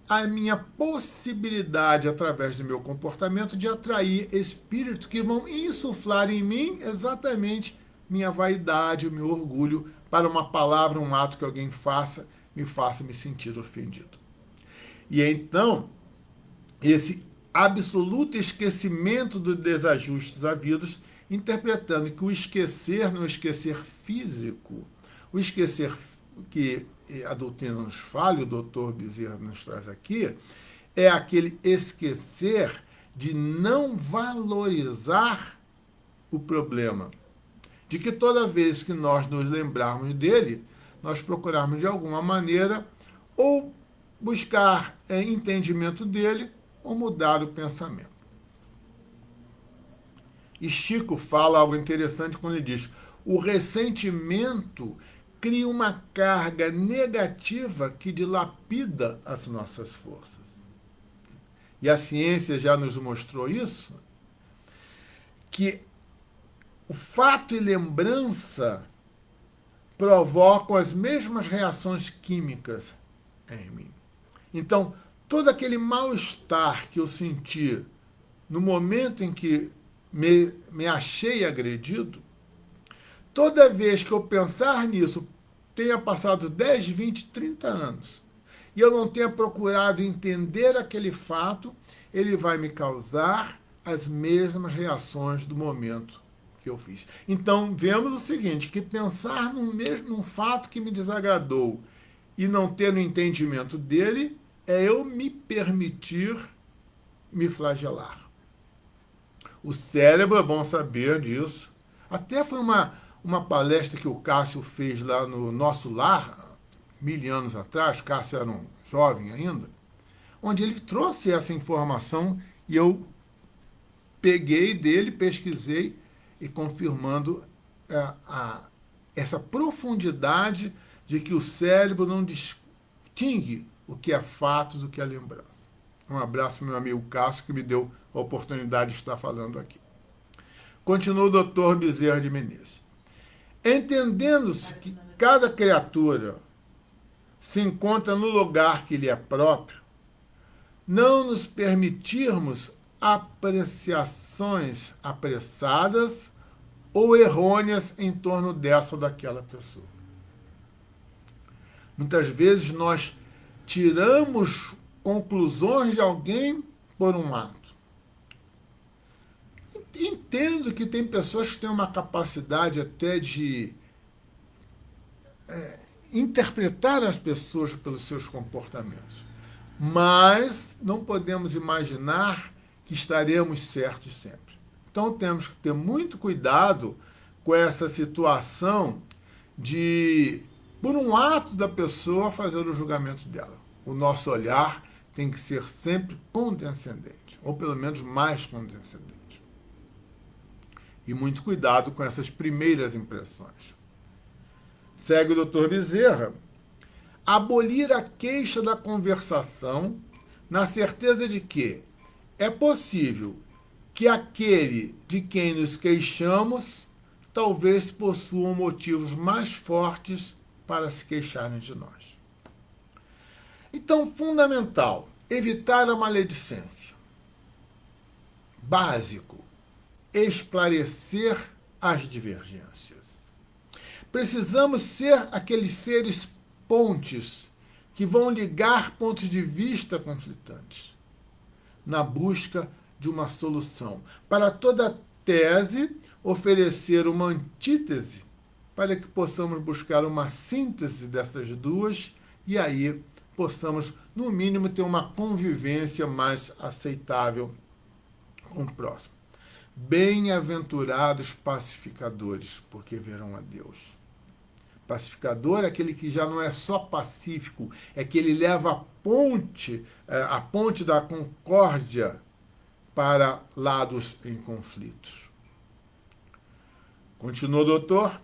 A minha possibilidade, através do meu comportamento, de atrair espíritos que vão insuflar em mim exatamente minha vaidade, o meu orgulho, para uma palavra, um ato que alguém faça me sentir ofendido. E então, esse absoluto esquecimento dos desajustes havidos, interpretando que o esquecer não é o esquecer físico, o esquecer que a doutrina nos fala, e o doutor Bezerra nos traz aqui, é aquele esquecer de não valorizar o problema. De que toda vez que nós nos lembrarmos dele, nós procurarmos de alguma maneira ou buscar entendimento dele ou mudar o pensamento. E Chico fala algo interessante quando ele diz: o ressentimento cria uma carga negativa que dilapida as nossas forças. E a ciência já nos mostrou isso, que o fato e lembrança provocam as mesmas reações químicas em mim. Então, todo aquele mal-estar que eu senti no momento em que me achei agredido, toda vez que eu pensar nisso, tenha passado 10, 20, 30 anos, e eu não tenha procurado entender aquele fato, ele vai me causar as mesmas reações do momento que eu fiz. Então, vemos o seguinte, que pensar num fato que me desagradou e não ter o entendimento dele, é eu me permitir me flagelar. O cérebro, é bom saber disso. Até foi uma palestra que o Cássio fez lá no Nosso Lar, 1000 anos atrás, Cássio era um jovem ainda, onde ele trouxe essa informação e eu peguei dele, pesquisei e confirmando essa profundidade de que o cérebro não distingue o que é fato do que é lembrança. Um abraço para meu amigo Cássio, que me deu a oportunidade de estar falando aqui. Continua o doutor Bezerra de Menezes. Entendendo-se que cada criatura se encontra no lugar que lhe é próprio, não nos permitirmos apreciações apressadas ou errôneas em torno dessa ou daquela pessoa. Muitas vezes nós tiramos conclusões de alguém por um ato. Entendo que tem pessoas que têm uma capacidade até de interpretar as pessoas pelos seus comportamentos. Mas não podemos imaginar que estaremos certos sempre. Então temos que ter muito cuidado com essa situação de, por um ato da pessoa, fazer o julgamento dela. O nosso olhar tem que ser sempre condescendente, ou pelo menos mais condescendente. E muito cuidado com essas primeiras impressões. Segue o Dr. Bezerra. Abolir a queixa da conversação na certeza de que é possível que aquele de quem nos queixamos talvez possuam motivos mais fortes para se queixarem de nós. Então, fundamental, evitar a maledicência. Básico, esclarecer as divergências. Precisamos ser aqueles seres pontes que vão ligar pontos de vista conflitantes na busca de uma solução. Para toda tese, oferecer uma antítese para que possamos buscar uma síntese dessas duas e aí possamos, no mínimo, ter uma convivência mais aceitável com o próximo. Bem-aventurados pacificadores, porque verão a Deus. Pacificador é aquele que já não é só pacífico, é que ele leva a ponte da concórdia para lados em conflitos. Continua o doutor.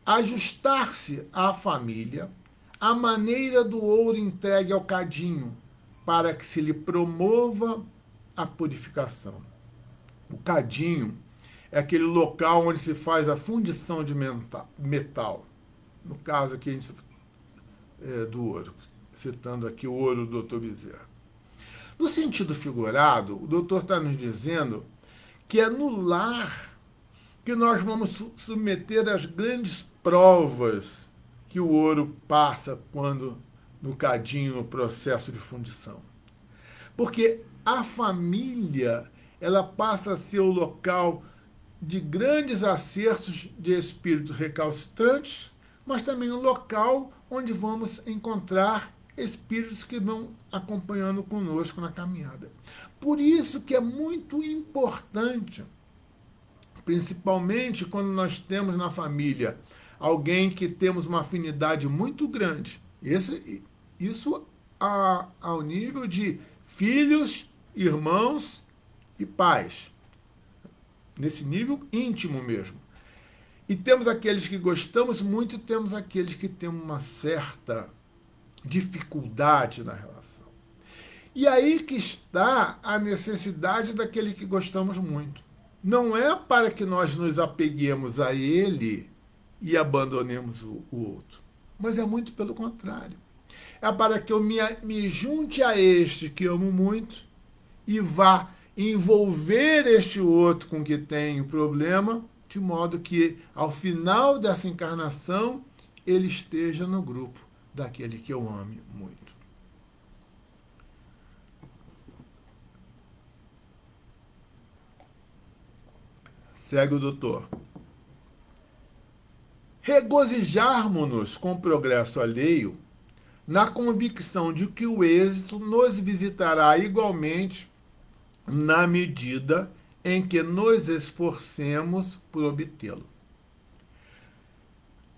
Ajustar-se à família a maneira do ouro entregue ao cadinho, para que se lhe promova a purificação. O cadinho é aquele local onde se faz a fundição de metal. No caso aqui, a gente, do ouro, citando aqui o ouro do Dr. Bezerra. No sentido figurado, o doutor está nos dizendo que é no lar que nós vamos submeter às grandes provas que o ouro passa quando no cadinho, no processo de fundição. Porque a família, ela passa a ser o local de grandes acertos de espíritos recalcitrantes, mas também um local onde vamos encontrar espíritos que vão acompanhando conosco na caminhada. Por isso que é muito importante, principalmente quando nós temos na família alguém que temos uma afinidade muito grande. Isso ao nível de filhos, irmãos e pais. Nesse nível íntimo mesmo. E temos aqueles que gostamos muito e temos aqueles que têm uma certa dificuldade na relação. E aí que está a necessidade daquele que gostamos muito. Não é para que nós nos apeguemos a ele e abandonemos o outro, mas é muito pelo contrário. É para que eu me junte a este que amo muito e vá envolver este outro com que tenho problema, de modo que, ao final dessa encarnação, ele esteja no grupo daquele que eu ame muito. Segue o doutor. Regozijarmos-nos com o progresso alheio, na convicção de que o êxito nos visitará igualmente na medida em que nos esforcemos por obtê-lo.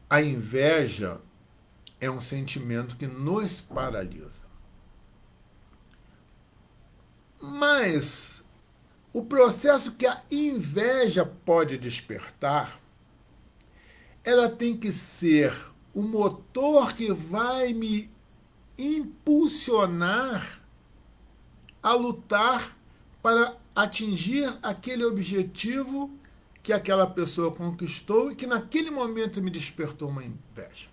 A inveja é um sentimento que nos paralisa. Mas o processo que a inveja pode despertar, ela tem que ser o motor que vai me impulsionar a lutar para atingir aquele objetivo que aquela pessoa conquistou e que naquele momento me despertou uma inveja.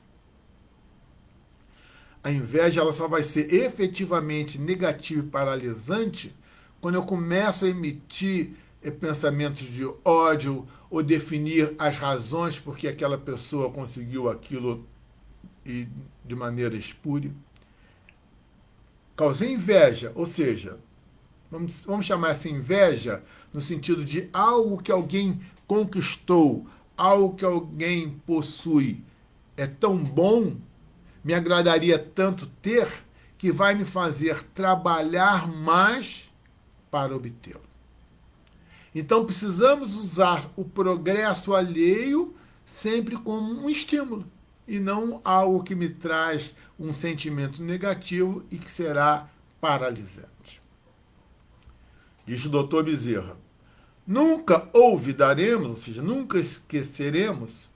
a inveja ela só vai ser efetivamente negativa e paralisante quando eu começo a emitir pensamentos de ódio ou definir as razões por que aquela pessoa conseguiu aquilo e de maneira espúria. Causei inveja, ou seja, vamos chamar essa inveja no sentido de algo que alguém conquistou, algo que alguém possui, é tão bom, me agradaria tanto ter, que vai me fazer trabalhar mais para obtê-lo. Então precisamos usar o progresso alheio sempre como um estímulo e não algo que me traz um sentimento negativo e que será paralisante. Diz o doutor Bezerra, nunca olvidaremos, ou seja, nunca esqueceremos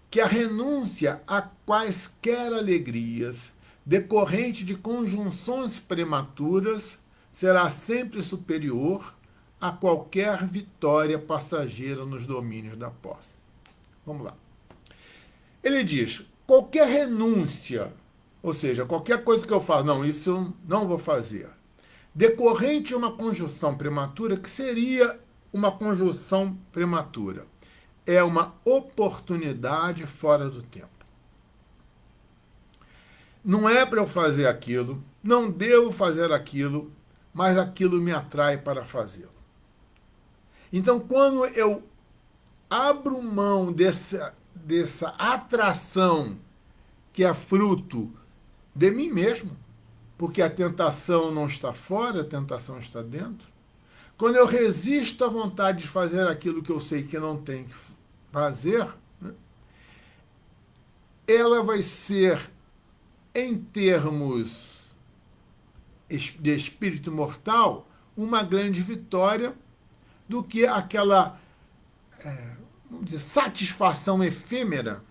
que a renúncia a quaisquer alegrias decorrente de conjunções prematuras será sempre superior a qualquer vitória passageira nos domínios da posse. Vamos lá. Ele diz, qualquer renúncia, ou seja, qualquer coisa que eu faço, não, isso eu não vou fazer, decorrente de uma conjunção prematura, que seria uma conjunção prematura? É uma oportunidade fora do tempo. Não é para eu fazer aquilo, não devo fazer aquilo, mas aquilo me atrai para fazê-lo. Então, quando eu abro mão dessa atração que é fruto de mim mesmo, porque a tentação não está fora, a tentação está dentro, quando eu resisto à vontade de fazer aquilo que eu sei que não tem que fazer, né, ela vai ser, em termos de espírito mortal, uma grande vitória do que aquela vamos dizer, satisfação efêmera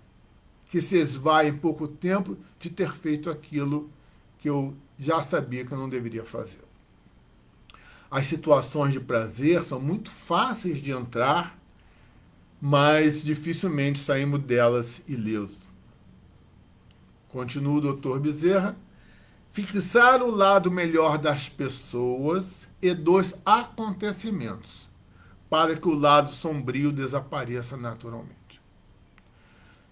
que se esvai em pouco tempo de ter feito aquilo que eu já sabia que eu não deveria fazer. As situações de prazer são muito fáceis de entrar, mas dificilmente saímos delas ilesos. Continua o doutor Bezerra. Fixar o lado melhor das pessoas e dos acontecimentos, para que o lado sombrio desapareça naturalmente.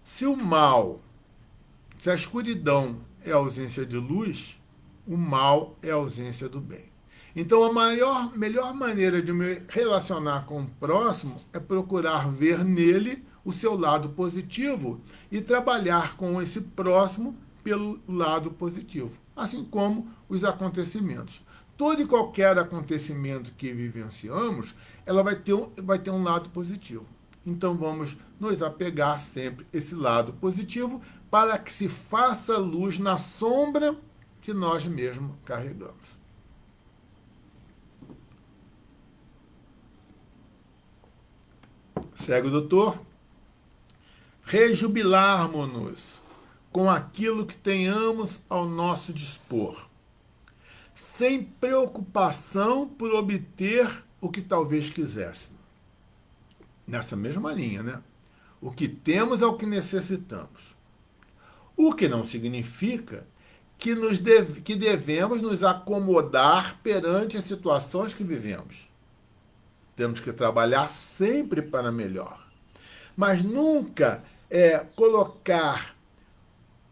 Se o mal, se a escuridão é a ausência de luz, o mal é a ausência do bem. Então, a melhor maneira de me relacionar com o próximo é procurar ver nele o seu lado positivo e trabalhar com esse próximo pelo lado positivo, assim como os acontecimentos. Todo e qualquer acontecimento que vivenciamos, ela vai ter um lado positivo. Então, vamos nos apegar sempre a esse lado positivo para que se faça luz na sombra que nós mesmos carregamos. Segue o doutor. Rejubilarmos-nos com aquilo que tenhamos ao nosso dispor, sem preocupação por obter o que talvez quiséssemos. Nessa mesma linha, né? O que temos é o que necessitamos. O que não significa que devemos nos acomodar perante as situações que vivemos. Temos que trabalhar sempre para melhor. Mas nunca colocar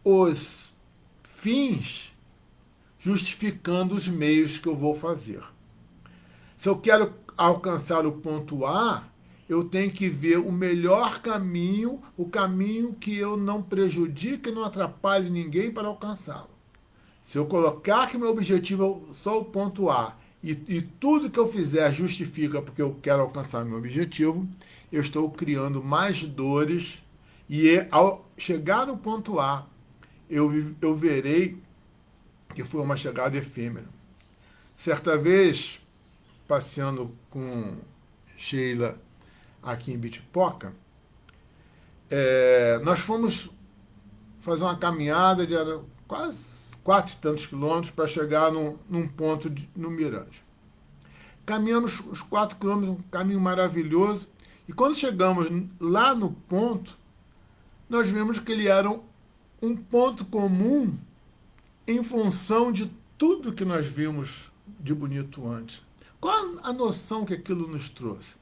os fins justificando os meios que eu vou fazer. Se eu quero alcançar o ponto A, eu tenho que ver o melhor caminho, o caminho que eu não prejudique e não atrapalhe ninguém para alcançá-lo. Se eu colocar que meu objetivo é só o ponto A e tudo que eu fizer justifica porque eu quero alcançar meu objetivo, eu estou criando mais dores e ao chegar no ponto A, eu verei que foi uma chegada efêmera. Certa vez, passeando com Sheila aqui em Bitipoca, nós fomos fazer uma caminhada de quase 4 e tantos quilômetros para chegar num ponto no Mirante. Caminhamos os 4 quilômetros, um caminho maravilhoso, e quando chegamos lá no ponto, nós vimos que ele era um ponto comum em função de tudo que nós vimos de bonito antes. Qual a noção que aquilo nos trouxe?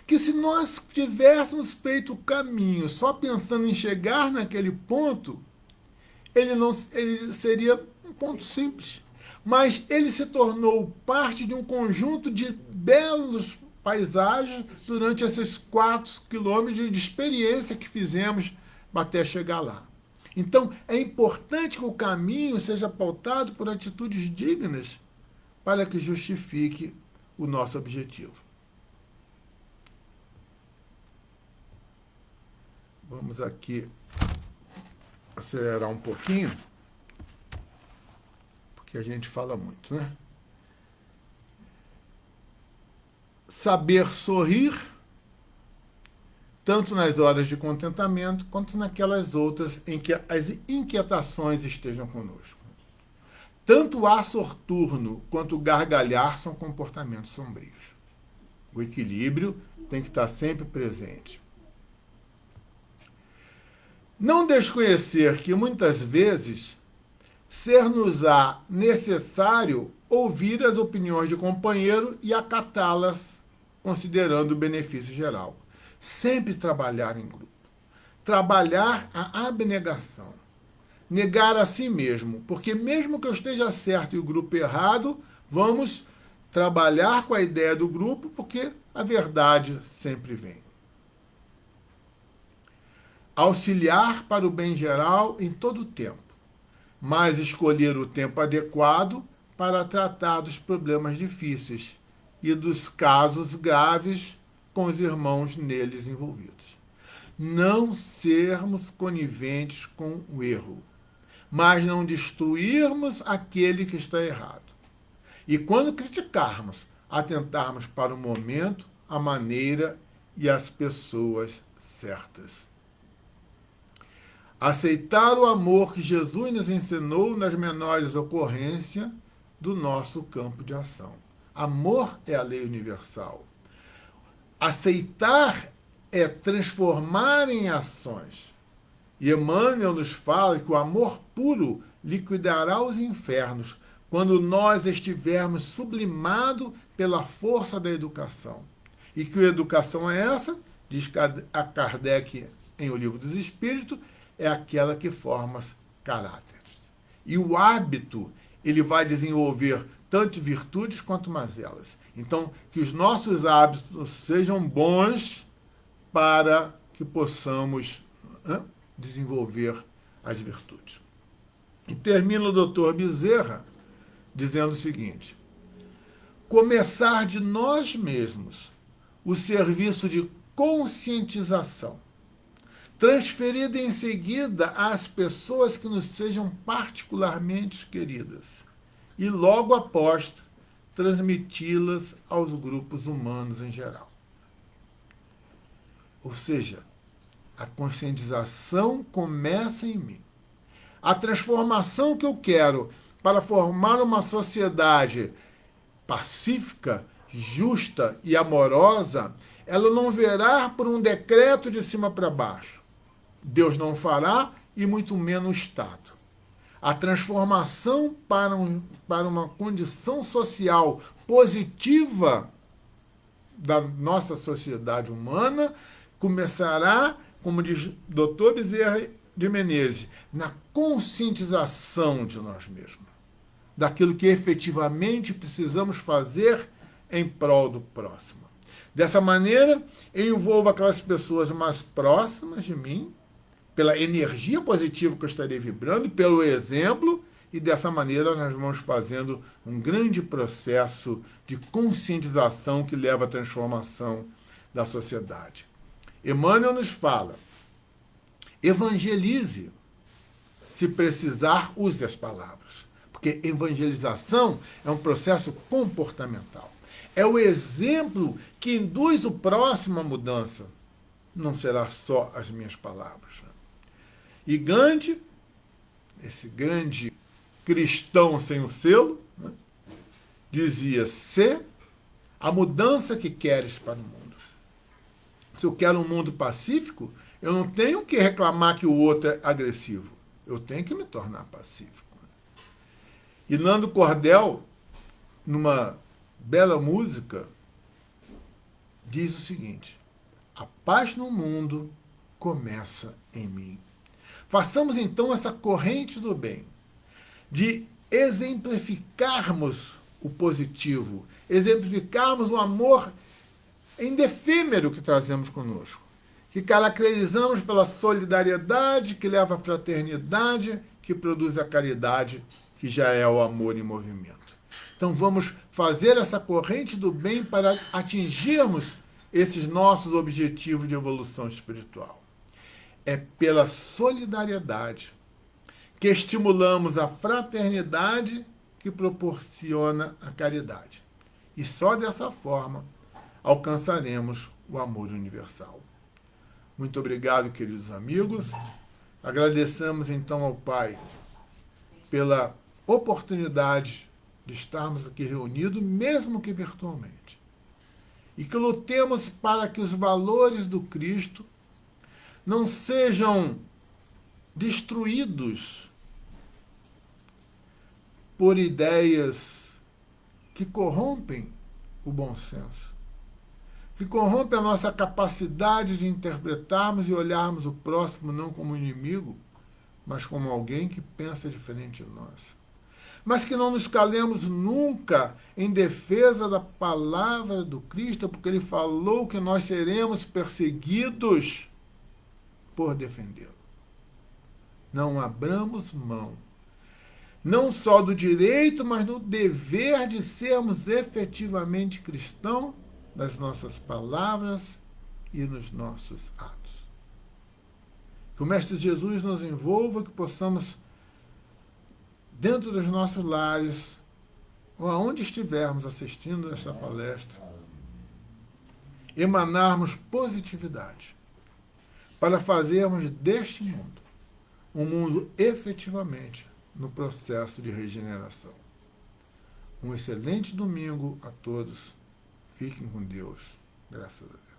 Que se nós tivéssemos feito o caminho só pensando em chegar naquele ponto, ele seria um ponto simples. Mas ele se tornou parte de um conjunto de belos paisagens durante esses 4 quilômetros de experiência que fizemos até chegar lá. Então, é importante que o caminho seja pautado por atitudes dignas para que justifique o nosso objetivo. Vamos aqui acelerar um pouquinho, porque a gente fala muito, né? Saber sorrir, tanto nas horas de contentamento, quanto naquelas outras em que as inquietações estejam conosco. Tanto o ar sorturno quanto o gargalhar são comportamentos sombrios. O equilíbrio tem que estar sempre presente. Não desconhecer que, muitas vezes, ser-nos-á necessário ouvir as opiniões de companheiro e acatá-las, considerando o benefício geral. Sempre trabalhar em grupo. Trabalhar a abnegação. Negar a si mesmo, porque mesmo que eu esteja certo e o grupo errado, vamos trabalhar com a ideia do grupo, porque a verdade sempre vem. Auxiliar para o bem geral em todo o tempo, mas escolher o tempo adequado para tratar dos problemas difíceis e dos casos graves com os irmãos neles envolvidos. Não sermos coniventes com o erro, mas não destruirmos aquele que está errado. E quando criticarmos, atentarmos para o momento, a maneira e as pessoas certas. Aceitar o amor que Jesus nos ensinou nas menores ocorrências do nosso campo de ação. Amor é a lei universal. Aceitar é transformar em ações. E Emmanuel nos fala que o amor puro liquidará os infernos quando nós estivermos sublimados pela força da educação. E que educação é essa? Diz a Kardec em O Livro dos Espíritos, é aquela que forma caráteres. E o hábito, ele vai desenvolver tanto virtudes quanto mazelas. Então, que os nossos hábitos sejam bons para que possamos desenvolver as virtudes. E termina o doutor Bezerra dizendo o seguinte: começar de nós mesmos o serviço de conscientização, transferida em seguida às pessoas que nos sejam particularmente queridas, e logo após transmiti-las aos grupos humanos em geral. Ou seja, a conscientização começa em mim. A transformação que eu quero para formar uma sociedade pacífica, justa e amorosa, ela não virá por um decreto de cima para baixo. Deus não fará, e muito menos o Estado. A transformação para uma condição social positiva da nossa sociedade humana começará, como diz Dr. Bezerra de Menezes, na conscientização de nós mesmos, daquilo que efetivamente precisamos fazer em prol do próximo. Dessa maneira, eu envolvo aquelas pessoas mais próximas de mim, pela energia positiva que eu estarei vibrando, pelo exemplo, e dessa maneira nós vamos fazendo um grande processo de conscientização que leva à transformação da sociedade. Emmanuel nos fala: evangelize. Se precisar, use as palavras. Porque evangelização é um processo comportamental. É o exemplo que induz o próximo à mudança. Não será só as minhas palavras. E Gandhi, esse grande cristão sem o selo, dizia: "Sê a mudança que queres para o mundo." Se eu quero um mundo pacífico, eu não tenho que reclamar que o outro é agressivo. Eu tenho que me tornar pacífico. E Nando Cordel, numa bela música, diz o seguinte: a paz no mundo começa em mim. Façamos então essa corrente do bem, de exemplificarmos o positivo, exemplificarmos o amor indefêmero que trazemos conosco, que caracterizamos pela solidariedade que leva à fraternidade, que produz a caridade, que já é o amor em movimento. Então vamos fazer essa corrente do bem para atingirmos esses nossos objetivos de evolução espiritual. É pela solidariedade que estimulamos a fraternidade que proporciona a caridade. E só dessa forma alcançaremos o amor universal. Muito obrigado, queridos amigos. Agradecemos então ao Pai pela oportunidade de estarmos aqui reunidos, mesmo que virtualmente. E que lutemos para que os valores do Cristo não sejam destruídos por ideias que corrompem o bom senso, que corrompem a nossa capacidade de interpretarmos e olharmos o próximo não como inimigo, mas como alguém que pensa diferente de nós. Mas que não nos calemos nunca em defesa da palavra do Cristo, porque ele falou que nós seremos perseguidos por defendê-lo. Não abramos mão, não só do direito, mas do dever de sermos efetivamente cristãos nas nossas palavras e nos nossos atos. Que o Mestre Jesus nos envolva, que possamos, dentro dos nossos lares, ou aonde estivermos assistindo esta palestra, emanarmos positividade para fazermos deste mundo um mundo efetivamente no processo de regeneração. Um excelente domingo a todos. Fiquem com Deus. Graças a Deus.